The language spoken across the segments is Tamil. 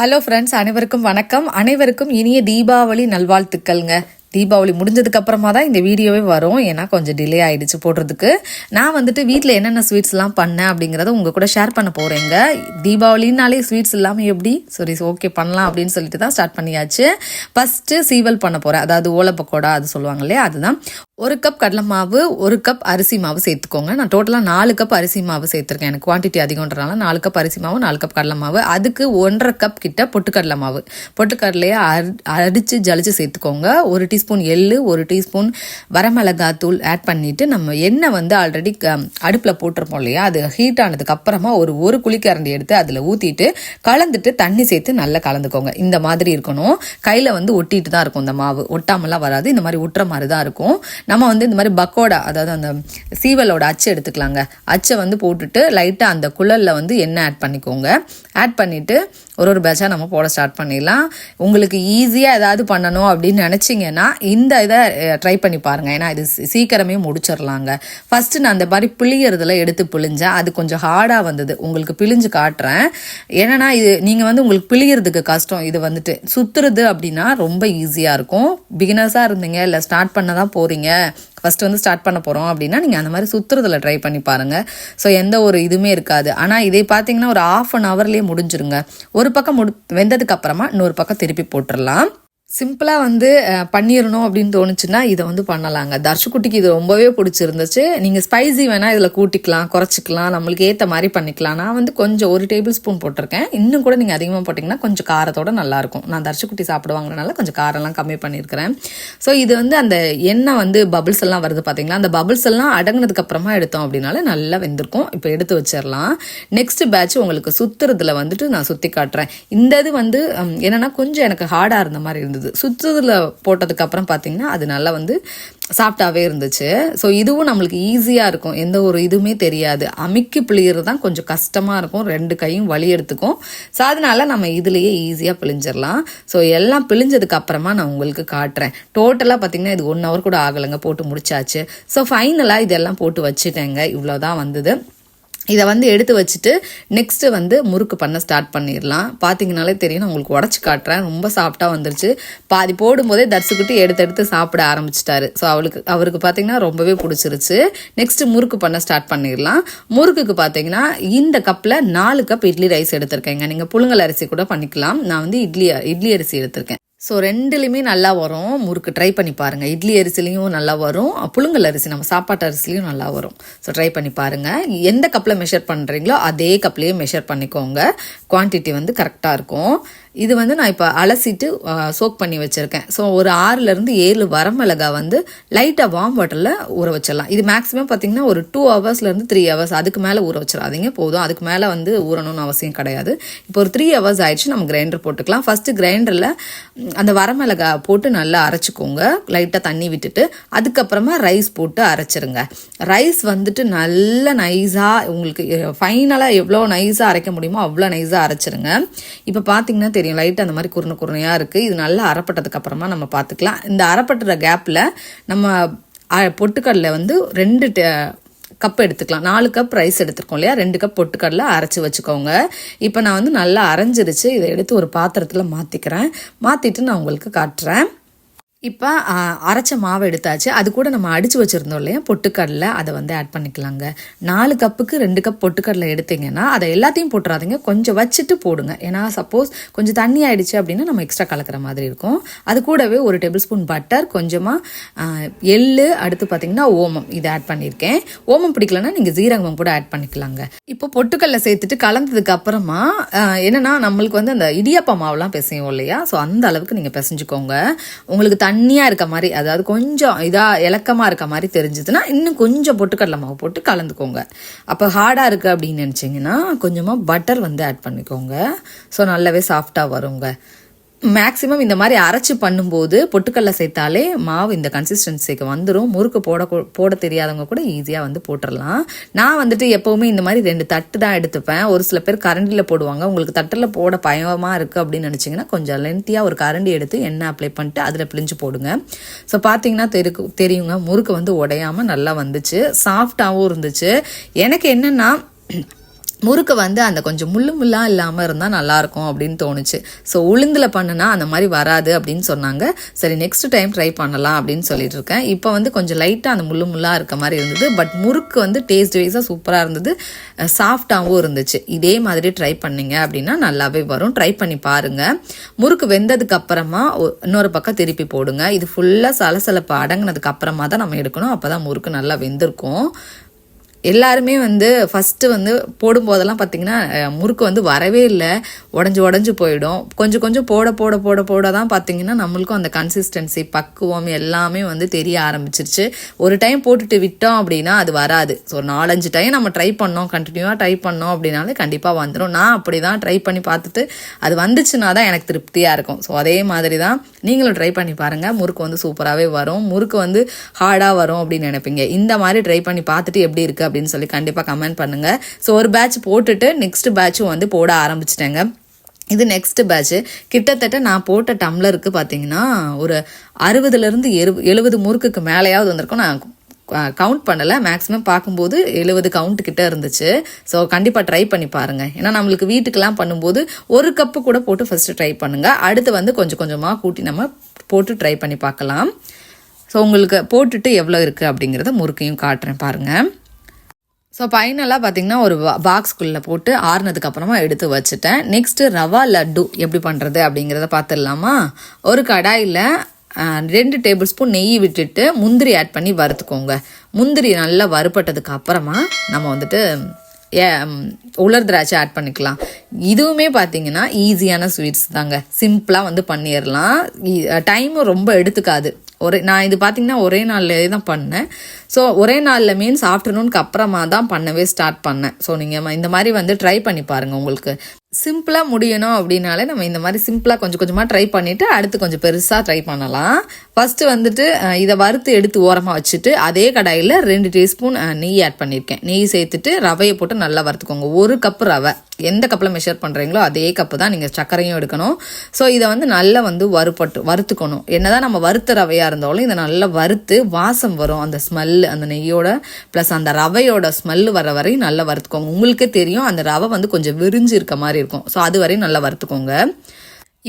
ஹலோ ஃப்ரெண்ட்ஸ், அனைவருக்கும் வணக்கம். அனைவருக்கும் இனிய தீபாவளி நல்வாழ்த்துக்கள்ங்க. தீபாவளி முடிஞ்சதுக்கு அப்புறமா தான் இந்த வீடியோவே வரும். ஏன்னா கொஞ்சம் டிலே ஆயிடுச்சு போடுறதுக்கு. நான் வீட்டில் என்னென்ன ஸ்வீட்ஸ்லாம் பண்ணேன் அப்படிங்கிறத உங்கள் கூட ஷேர் பண்ண போகிறேங்க. தீபாவளினாலே ஸ்வீட்ஸ் இல்லாமல் எப்படி ஓகே பண்ணலாம் அப்படின்னு சொல்லிட்டு தான் ஸ்டார்ட் பண்ணியாச்சு. ஃபஸ்ட்டு சீவல் பண்ண போகிறேன். அதாவது ஓலை பக்கோடா அது சொல்லுவாங்க இல்லையா, அதுதான். 1 கப் கடலை மாவு, 1 கப் அரிசி மாவு சேர்த்துக்கோங்க. நான் டோட்டலாக 4 கப் அரிசி மாவு சேர்த்துருக்கேன். எனக்கு குவான்டிட்டி அதிகம்ன்றனால 4 கப் அரிசி மாவு, 4 கப் கடலை மாவு. அதுக்கு 1.5 கப் கிட்ட பொட்டுக்கடலை மாவு. பொட்டுக்கடலையை அடித்து ஜலிச்சு சேர்த்துக்கோங்க. 1 டீஸ்பூன் எள்ளு, 1 டீஸ்பூன் வரமிளகாத்தூள் ஆட் பண்ணிவிட்டு நம்ம எண்ணெய் ஆல்ரெடி அடுப்பில் போட்டிருப்போம் இல்லையா, அது ஹீட் ஆனதுக்கு அப்புறமா ஒரு குழிக்கரண்டி எடுத்து அதில் ஊற்றிட்டு கலந்துட்டு தண்ணி சேர்த்து நல்லா கலந்துக்கோங்க. இந்த மாதிரி இருக்கணும். கையில் ஒட்டிட்டு தான் இருக்கும். இந்த மாவு ஒட்டாமலாம் வராது. இந்த மாதிரி ஒட்டுற மாதிரி தான் இருக்கும். நம்ம இந்த மாதிரி பக்கோடா, அதாவது அந்த சீவலோட அச்சு எடுத்துக்கலாங்க. அச்சை போட்டுட்டு லைட்டாக அந்த குழலில் எண்ணெய் ஆட் பண்ணிக்கோங்க. ஆட் பண்ணிவிட்டு ஒரு பேட்சாக நம்ம போட ஸ்டார்ட் பண்ணிடலாம். உங்களுக்கு ஈஸியாக ஏதாவது பண்ணணும் அப்படின்னு நினச்சிங்கன்னா இந்த இதை ட்ரை பண்ணி பாருங்கள். ஏன்னா இது சீக்கிரமே முடிச்சிடலாங்க. ஃபஸ்ட்டு நான் அந்த மாதிரி பிழியறதுல எடுத்து பிழிஞ்சேன். அது கொஞ்சம் ஹார்டாக வந்தது. உங்களுக்கு பிழிஞ்சு காட்டுறேன். ஏன்னா இது நீங்கள் உங்களுக்கு பிழியறதுக்கு கஷ்டம். இது சுற்றுறது அப்படின்னா ரொம்ப ஈஸியாக இருக்கும். பிகினர்ஸாக இருந்தீங்க, இல்லை ஸ்டார்ட் பண்ண தான் போகிறீங்க, ஃபஸ்ட்டு ஸ்டார்ட் பண்ண போகிறோம் அப்படின்னா நீங்கள் அந்த மாதிரி சுற்றுறதுல ட்ரை பண்ணி பாருங்கள். ஸோ எந்த ஒரு இதுவுமே இருக்காது. ஆனால் இதை பார்த்தீங்கன்னா ஒரு 1/2 ஹவர்லேயே முடிஞ்சிருங்க. ஒரு பக்கம் வெந்ததுக்கு அப்புறமா இன்னொரு பக்கம் திருப்பி போட்டுடலாம். சிம்பிளாக பண்ணிடணும் அப்படின்னு தோணுச்சுன்னா இதை பண்ணலாங்க. தர்ஷுக்குட்டிக்கு இது ரொம்பவே பிடிச்சிருந்துச்சு. நீங்கள் ஸ்பைசி வேணால் இதில் கூட்டிக்கலாம், குறைச்சிக்கலாம், நம்மளுக்கு ஏற்ற மாதிரி பண்ணிக்கலாம். நான் கொஞ்சம் 1 டேபிள் ஸ்பூன் போட்டிருக்கேன். இன்னும் கூட நீங்கள் அதிகமாக போட்டிங்கன்னா கொஞ்சம் காரத்தோடு நல்லாயிருக்கும். நான் தர்ஷுக்குட்டி சாப்பிடுவாங்கனால கொஞ்சம் காரம்லாம் கம்மி பண்ணியிருக்கிறேன். ஸோ இது அந்த எண்ணெய் பபிள்ஸ் எல்லாம் வருது பார்த்தீங்களா, அந்த பபிள்ஸ் எல்லாம் அடங்கினதுக்கு அப்புறமா எடுத்தோம் அப்படின்னால நல்லா வெந்திருக்கும். இப்போ எடுத்து வச்சிடலாம். நெக்ஸ்ட் பேட்ச் உங்களுக்கு சுற்றுறதுல நான் சுற்றி காட்டுறேன். இந்த இது என்னென்னா கொஞ்சம் எனக்கு ஹார்டாக இருந்த மாதிரி இருந்தது. சுற்றுல போட்டதுக்கு அப்புறம் பார்த்தீங்கன்னா அது நல்லா சாஃப்டாகவே இருந்துச்சு. ஸோ இதுவும் நம்மளுக்கு ஈஸியாக இருக்கும். எந்த ஒரு இதுவுமே தெரியாது. அமுக்கி பிழிகிறது தான் கொஞ்சம் கஷ்டமாக இருக்கும். 2 கையும் வலி எடுத்துக்கும். ஸோ அதனால நம்ம இதுலேயே ஈஸியாக பிழிஞ்சிடலாம். ஸோ எல்லாம் பிழிஞ்சதுக்கு அப்புறமா நான் உங்களுக்கு காட்டுறேன். டோட்டலாக பார்த்தீங்கன்னா இது 1 ஹவர் கூட ஆகலைங்க, போட்டு முடிச்சாச்சு. ஸோ ஃபைனலாக இதெல்லாம் போட்டு வச்சுட்டேங்க. இவ்வளோதான் வந்தது. இதை எடுத்து வச்சுட்டு நெக்ஸ்ட்டு முறுக்கு பண்ண ஸ்டார்ட் பண்ணிடலாம். பார்த்தீங்கனாலே தெரியும், நான் உங்களுக்கு உடச்சி காட்டுறேன். ரொம்ப சாஃப்டாக வந்துருச்சு. பாதி போடும்போதே தர்சுக்குட்டி எடுத்து சாப்பிட ஆரம்பிச்சிட்டாரு. ஸோ அவருக்கு பார்த்தீங்கன்னா ரொம்பவே பிடிச்சிருச்சு. நெக்ஸ்ட்டு முறுக்கு பண்ண ஸ்டார்ட் பண்ணிடலாம். முறுக்குக்கு பார்த்தீங்கன்னா இந்த கப்பில் 4 கப் இட்லி ரைஸ் எடுத்திருக்கேங்க. நீங்கள் புழுங்கல் அரிசி கூட பண்ணிக்கலாம். நான் இட்லி அரிசி எடுத்திருக்கேன். ஸோ 2லையுமே நல்லா வரும். முறுக்கு ட்ரை பண்ணி பாருங்கள். இட்லி அரிசிலையும் நல்லா வரும், புழுங்கல் அரிசி நம்ம சாப்பாட்டு அரிசிலையும் நல்லா வரும். ஸோ ட்ரை பண்ணி பாருங்கள். எந்த கப்பில் மெஷர் பண்ணுறீங்களோ அதே கப்லேயே மெஷர் பண்ணிக்கோங்க. குவான்டிட்டி கரெக்டாக இருக்கும். இது நான் இப்போ அலசிட்டு சோக் பண்ணி வச்சுருக்கேன். ஸோ ஒரு 6லேருந்து 7 வரமிளகா லைட்டாக வார்ம் வாட்டரில் ஊற வச்சிடலாம். இது மேக்ஸிமம் பார்த்தீங்கன்னா ஒரு 2 ஹவர்ஸ்லேருந்து 3 ஹவர்ஸ், அதுக்கு மேலே ஊற வச்சிடாதீங்க, போதும். அதுக்கு மேலே ஊறணும்னு அவசியம் கிடையாது. இப்போ ஒரு 3 ஹவர்ஸ் ஆயிடுச்சு. நம்ம கிரைண்டர் போட்டுக்கலாம். ஃபஸ்ட்டு கிரைண்டரில் அந்த வரமிளகா போட்டு நல்லா அரைச்சிக்கோங்க. லைட்டாக தண்ணி விட்டுட்டு அதுக்கப்புறமா ரைஸ் போட்டு அரைச்சிருங்க. ரைஸ் நல்ல நைஸாக, உங்களுக்கு ஃபைனலாக எவ்வளோ நைஸாக அரைக்க முடியுமோ அவ்வளோ நைஸாக அரைச்சிருங்க. இப்போ பார்த்தீங்கன்னா தெரியும், லைட்டாக அந்த மாதிரி குறுனையாக இருக்குது. இது நல்லா அரைப்பட்டதுக்கு அப்புறமா நம்ம பார்த்துக்கலாம். இந்த அரைப்பட்டுற கேப்பில் நம்ம பொட்டுக்கடலை 2 கப் எடுத்துக்கலாம். 4 கப் ரைஸ் எடுத்துருக்கோம் இல்லையா, 2 கப் பொட்டுக்கடலை அரைச்சி வச்சுக்கோங்க. இப்போ நான் நல்லா அரைஞ்சிருச்சு. இதை எடுத்து ஒரு பாத்திரத்தில் மாற்றிட்டு நான் உங்களுக்கு காட்டுறேன். இப்போ அரைச்ச மாவு எடுத்தாச்சு. அது கூட நம்ம அடித்து வச்சுருந்தோம் இல்லையா பொட்டுக்கடலை, அதை ஆட் பண்ணிக்கலாங்க. 4 கப்புக்கு 2 கப் பொட்டுக்கடலை எடுத்தீங்கன்னா அதை எல்லாத்தையும் போட்டுறாதீங்க, கொஞ்சம் வச்சுட்டு போடுங்க. ஏன்னா சப்போஸ் கொஞ்சம் தண்ணி ஆயிடுச்சு அப்படின்னா நம்ம எக்ஸ்ட்ரா கலக்கிற மாதிரி இருக்கும். அது கூடவே 1 டேபிள் ஸ்பூன் பட்டர், கொஞ்சமாக எள்ளு, அடுத்து பார்த்தீங்கன்னா ஓமம், இதை ஆட் பண்ணியிருக்கேன். ஓமம் பிடிக்கலன்னா நீங்கள் ஜீரகம் கூட ஆட் பண்ணிக்கலாங்க. இப்போ பொட்டுக்கடலை சேர்த்துட்டு கலந்ததுக்கு அப்புறமா என்னன்னா நம்மளுக்கு அந்த இடியாப்ப மாவுலாம் பிசையும் இல்லையா, ஸோ அந்த அளவுக்கு நீங்கள் பிசைஞ்சுக்கோங்க. உங்களுக்கு தண்ணியாக இருக்க மாதிரி, அதாவது கொஞ்சம் இலக்கமாக இருக்க மாதிரி தெரிஞ்சதுன்னா இன்னும் கொஞ்சம் பொட்டுக்கடலை மாவு போட்டு கலந்துக்கோங்க. அப்போ ஹார்டாக இருக்குது அப்படின்னு நினச்சிங்கன்னா கொஞ்சமாக பட்டர் ஆட் பண்ணிக்கோங்க. ஸோ நல்லாவே சாஃப்டாக வருங்க. மேக்ஸிமம் இந்த மாதிரி அரைச்சி பண்ணும்போது பொட்டுக்கடலை சேர்த்தாலே மாவு இந்த கன்சிஸ்டன்சிக்கு வந்துடும். முறுக்கு போட தெரியாதவங்க கூட ஈஸியாக போட்டுடலாம். நான் எப்போவுமே இந்த மாதிரி 2 தட்டு தான் எடுத்துப்பேன். ஒரு சில பேர் கரண்டியில் போடுவாங்க. உங்களுக்கு தட்டில் போட பயமாக இருக்குது அப்படின்னு நினச்சிங்கன்னா கொஞ்சம் லென்த்தியாக ஒரு கரண்டி எடுத்து எண்ணெய் அப்ளை பண்ணிட்டு அதில் பிழிஞ்சு போடுங்க. ஸோ பார்த்தீங்கன்னா தெரியுங்க, முறுக்கு உடையாமல் நல்லா வந்துச்சு, சாஃப்டாகவும் இருந்துச்சு. எனக்கு என்னென்னா முறுக்கு வந்து அந்த கொஞ்சம் முள்ளாக இல்லாமல் இருந்தால் நல்லாயிருக்கும் அப்படின்னு தோணுச்சு. ஸோ உளுந்தில் பண்ணுனா அந்த மாதிரி வராது அப்படின்னு சொன்னாங்க. சரி நெக்ஸ்ட் டைம் ட்ரை பண்ணலாம் அப்படின்னு சொல்லிட்டு இருக்கேன். இப்போ வந்து கொஞ்சம் லைட்டாக அந்த முள்ளாக இருக்க மாதிரி இருந்தது. பட் முறுக்கு வந்து டேஸ்ட் வைஸாக சூப்பராக இருந்தது, சாஃப்டாகவும் இருந்துச்சு. இதே மாதிரி ட்ரை பண்ணிங்க அப்படின்னா நல்லாவே வரும். ட்ரை பண்ணி பாருங்கள். முறுக்கு வெந்ததுக்கு அப்புறமா இன்னொரு பக்கம் திருப்பி போடுங்க. இது ஃபுல்லாக சலசலப்பு அடங்கினதுக்கு அப்புறமா தான் நம்ம எடுக்கணும். அப்போ தான் முறுக்கு நல்லா வெந்திருக்கும். எல்லாருமே வந்து ஃபஸ்ட்டு வந்து போடும்போதெல்லாம் பார்த்திங்கன்னா முறுக்கு வந்து வரவே இல்லை, உடஞ்சி போயிடும். கொஞ்சம் கொஞ்சம் போட தான் பார்த்திங்கன்னா நம்மளுக்கும் அந்த கன்சிஸ்டன்சி பக்குவம் எல்லாமே வந்து தெரிய ஆரம்பிச்சிருச்சு. ஒரு டைம் போட்டுட்டு விட்டோம் அப்படின்னா அது வராது. ஸோ 4-5 டைம் நம்ம ட்ரை பண்ணோம், கண்டினியூவாக ட்ரை பண்ணோம் அப்படின்னாலே கண்டிப்பாக வந்துடும். நான் அப்படி தான் ட்ரை பண்ணி பார்த்துட்டு அது வந்துச்சுன்னா தான் எனக்கு திருப்தியாக இருக்கும். ஸோ அதே மாதிரி தான் நீங்களும் ட்ரை பண்ணி பாருங்கள். முறுக்கு வந்து சூப்பராகவே வரும். முறுக்கு வந்து ஹார்டாக வரும் அப்படின்னு நினைப்பீங்க. இந்த மாதிரி ட்ரை பண்ணி பார்த்துட்டு எப்படி இருக்குது அப்படின்னு சொல்லி கண்டிப்பாக கமெண்ட் பண்ணுங்கள். ஸோ ஒரு பேட்ச் போட்டுட்டு நெக்ஸ்ட் பேட்சும் வந்து போட ஆரம்பிச்சிட்டேங்க. இது நெக்ஸ்ட் பேட்ச். கிட்டத்தட்ட நான் போட்ட டம்ளருக்கு பார்த்தீங்கன்னா ஒரு 60லேருந்து 70 முறுக்குக்கு மேலேயாவது வந்திருக்கும். நான் கவுண்ட் பண்ணலை, மேக்ஸிமம் பார்க்கும்போது 70 கவுண்ட் கிட்ட இருந்துச்சு. ஸோ கண்டிப்பாக ட்ரை பண்ணி பாருங்கள். ஏன்னா நம்மளுக்கு வீட்டுக்கெல்லாம் பண்ணும்போது ஒரு கப்பு கூட போட்டு ஃபஸ்ட்டு ட்ரை பண்ணுங்கள். அடுத்து வந்து கொஞ்சம் கொஞ்சமாக கூட்டி நம்ம போட்டு ட்ரை பண்ணி பார்க்கலாம். ஸோ உங்களுக்கு போட்டுட்டு எவ்வளோ இருக்குது அப்படிங்கிறத முறுக்கையும் காட்டுறேன் பாருங்கள். ஸோ ஃபைனலாக பார்த்திங்கன்னா ஒரு பாக்ஸ்குள்ளே போட்டு ஆறுனதுக்கப்புறமா எடுத்து வச்சுட்டேன். நெக்ஸ்ட்டு ரவா லட்டு எப்படி பண்ணுறது அப்படிங்கிறத பார்த்துடலாமா. ஒரு கடாயில் 2 டேபிள் ஸ்பூன் நெய் விட்டுட்டு முந்திரி ஆட் பண்ணி வறுத்துக்கோங்க. முந்திரி நல்லா வறுப்பட்டதுக்கு அப்புறமா நம்ம வந்துட்டு உலர் திராட்சை ஆட் பண்ணிக்கலாம். இதுவுமே பார்த்தீங்கன்னா ஈஸியான ஸ்வீட்ஸ் தாங்க, சிம்பிளாக வந்து பண்ணிடலாம். டைமும் ரொம்ப எடுத்துக்காது. நான் இது பார்த்தீங்கன்னா ஒரே நாள்லேயே தான் பண்ணேன். ஸோ ஒரே நாளில் மீன்ஸ் ஆஃப்டர்நூனுக்கு அப்புறமா தான் பண்ணவே ஸ்டார்ட் பண்ணேன். ஸோ நீங்கள் இந்த மாதிரி வந்து ட்ரை பண்ணி பாருங்கள். உங்களுக்கு சிம்பிளாக முடியணும் அப்படின்னாலே நம்ம இந்த மாதிரி சிம்பிளாக கொஞ்சம் கொஞ்சமாக ட்ரை பண்ணிவிட்டு அடுத்து கொஞ்சம் பெருசாக ட்ரை பண்ணலாம். ஃபஸ்ட்டு வந்துட்டு இதை வறுத்து எடுத்து ஓரமாக வச்சுட்டு அதே கடாயில் 2 டீஸ்பூன் நெய் ஆட் பண்ணியிருக்கேன். நெய் சேர்த்துட்டு ரவையை போட்டு நல்லா வறுத்துக்கோங்க. 1 கப்பு ரவை, எந்த கப்பில் மெஷர் பண்ணுறீங்களோ அதே கப்பு தான் நீங்கள் சர்க்கரையும் எடுக்கணும். ஸோ இதை வந்து நல்லா வந்து வறுத்துக்கணும். என்னதான் நம்ம வறுத்த ரவையாக இருந்தாலும் இதை நல்லா வறுத்து வாசம் வரும், அந்த ஸ்மெல், அந்த நெய்யோட ப்ளஸ் அந்த ரவையோட ஸ்மெல் வர வரையும் நல்லா வறுத்துக்கோங்க. உங்களுக்கே தெரியும் அந்த ரவை வந்து கொஞ்சம் விரிஞ்சு இருக்க மாதிரி இருக்கும். ஸோ அது வரையும் நல்லா வறுத்துக்கோங்க.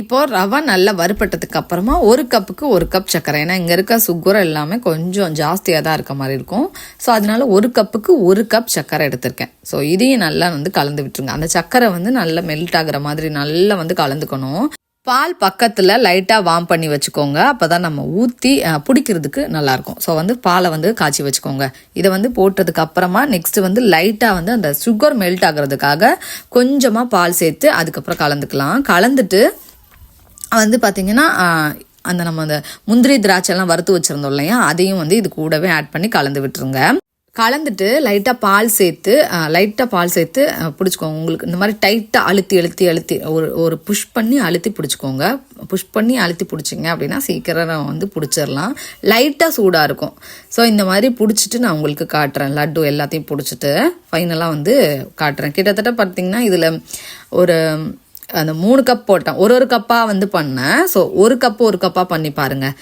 இப்போ ரவை நல்லா வறுப்பட்டதுக்கு அப்புறமா 1 கப்புக்கு 1 கப் சர்க்கரை, ஏன்னா இங்கே இருக்க சுகர் எல்லாமே கொஞ்சம் ஜாஸ்தியாக தான் இருக்க மாதிரி இருக்கும். ஸோ அதனால 1 கப்புக்கு 1 கப் சர்க்கரை எடுத்திருக்கேன். ஸோ இதையும் நல்லா வந்து கலந்து விட்டுருங்க. அந்த சர்க்கரை வந்து நல்லா மெல்ட் ஆகுற மாதிரி நல்லா வந்து கலந்துக்கணும். பால் பக்கத்தில் லைட்டாக வார்ம் பண்ணி வச்சுக்கோங்க. அப்போ தான் நம்ம ஊற்றி பிடிக்கிறதுக்கு நல்லாயிருக்கும். ஸோ வந்து பாலை வந்து காய்ச்சி வச்சுக்கோங்க. இதை வந்து போட்டதுக்கு அப்புறமா நெக்ஸ்ட்டு வந்து லைட்டாக வந்து அந்த சுகர் மெல்ட் ஆகிறதுக்காக கொஞ்சமாக பால் சேர்த்து அதுக்கப்புறம் கலந்துக்கலாம். கலந்துட்டு வந்து பார்த்திங்கன்னா நம்ம அந்த முந்திரி திராட்சைலாம் வறுத்து வச்சுருந்தோம் இல்லையா, அதையும் வந்து இது கூடவே ஆட் பண்ணி கலந்து விட்டுருங்க. கலந்துட்டு லைட்டாக பால் சேர்த்து பிடிச்சிக்கோங்க. உங்களுக்கு இந்த மாதிரி டைட்டாக அழுத்தி ஒரு புஷ் பண்ணி அழுத்தி பிடிச்சிக்கோங்க. புஷ் பண்ணி அழுத்தி பிடிச்சிங்க அப்படின்னா சீக்கிரம் வந்து பிடிச்சிடலாம். லைட்டாக சூடாக இருக்கும். ஸோ இந்த மாதிரி பிடிச்சிட்டு நான் உங்களுக்கு காட்டுறேன். லட்டு எல்லாத்தையும் பிடிச்சிட்டு ஃபைனலாக வந்து காட்டுறேன். கிட்டத்தட்ட பார்த்திங்கன்னா இதில் ஒரு அந்த 3 கப் போட்டேன். ஒரு கப்பாக வந்து பண்ணேன். ஸோ 1 கப்பாக பண்ணி பாருங்கள்.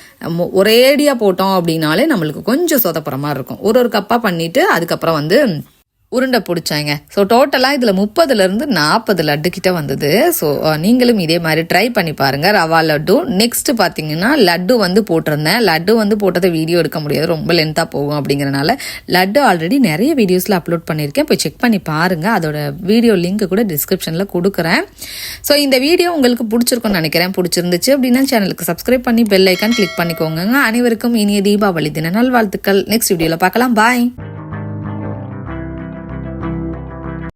ஒரேடியாக போட்டோம் அப்படின்னாலே நம்மளுக்கு கொஞ்சம் சொதப்புற மாதிரி இருக்கும். ஒரு கப்பாக பண்ணிவிட்டு அதுக்கப்புறம் வந்து உருண்டை பிடிச்சாங்க. ஸோ டோட்டலாக இதில் 30லேருந்து 40 லட்டு கிட்ட வந்தது. ஸோ நீங்களும் இதே மாதிரி ட்ரை பண்ணி பாருங்கள். ரவா லட்டு. நெக்ஸ்ட்டு பார்த்தீங்கன்னா லட்டு வந்து போட்டிருந்தேன். லட்டு வந்து போட்டதை வீடியோ எடுக்க முடியாது, ரொம்ப லென்த்தாக போகும் அப்படிங்கிறனால லட்டு ஆல்ரெடி நிறைய வீடியோஸில் அப்லோட் பண்ணியிருக்கேன். போய் செக் பண்ணி பாருங்கள். அதோட வீடியோ லிங்க் கூட டிஸ்கிரிப்ஷனில் கொடுக்குறேன். ஸோ இந்த வீடியோ உங்களுக்கு பிடிச்சிருக்கும்னு நினைக்கிறேன். பிடிச்சிருந்துச்சு அப்படின்னா சேனலுக்கு சப்ஸ்கிரைப் பண்ணி பெல் ஐக்கான் கிளிக் பண்ணிக்கோங்க. அனைவருக்கும் இனிய தீபாவளி தின நல்வாழ்த்துக்கள். நெக்ஸ்ட் வீடியோவில் பார்க்கலாம். பாய்.